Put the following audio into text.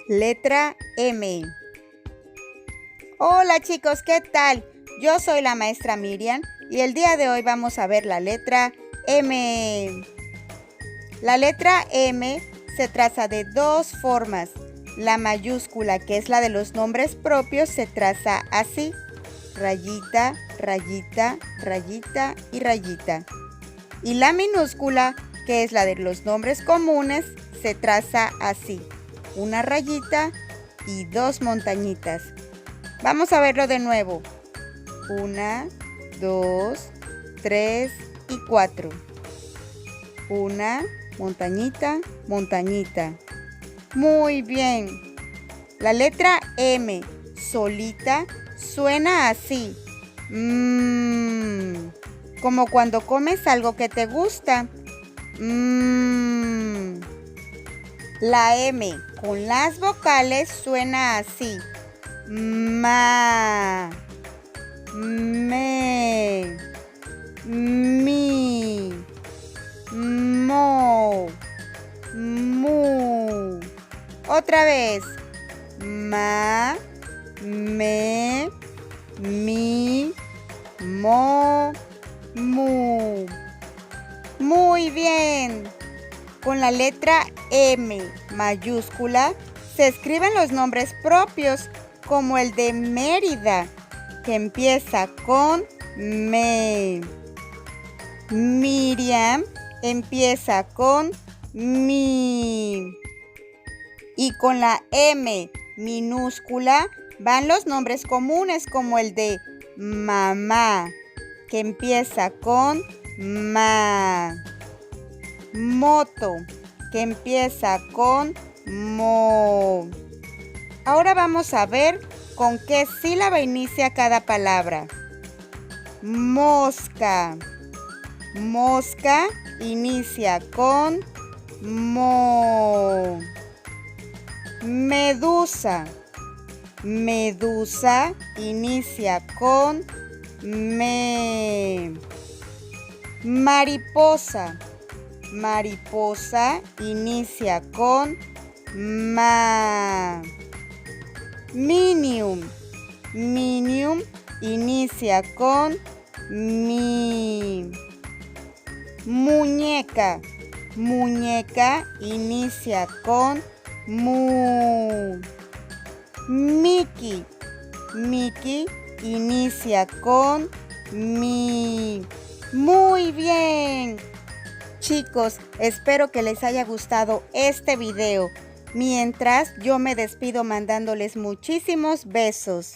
Letra M. Hola chicos, ¿qué tal? Yo soy la maestra Miriam y el día de hoy vamos a ver la letra M. La letra M se traza de dos formas. La mayúscula, que es la de los nombres propios, se traza así: rayita, rayita, rayita y rayita. Y la minúscula, que es la de los nombres comunes, se traza así: una rayita y dos montañitas. Vamos a verlo de nuevo. 1, 2, 3 y 4. Una montañita, montañita. Muy bien. La letra M solita suena así. Como cuando comes algo que te gusta. La M con las vocales suena así: ma, me, mi, mo, mu. Otra vez: ma, me, mi, mo, mu. Muy bien. Con la letra M mayúscula se escriben los nombres propios, como el de Mérida, que empieza con me. Miriam empieza con mi. Y con la M minúscula van los nombres comunes, como el de mamá, que empieza con ma. Moto, que empieza con mo. Ahora vamos a ver con qué sílaba inicia cada palabra. Mosca. Mosca inicia con mo. Medusa. Medusa inicia con me. Mariposa. Mariposa inicia con ma. Minium. Minium inicia con mi. Muñeca. Muñeca inicia con mu. Mickey. Mickey inicia con mi. Muy bien. Chicos, espero que les haya gustado este video. Mientras, yo me despido mandándoles muchísimos besos.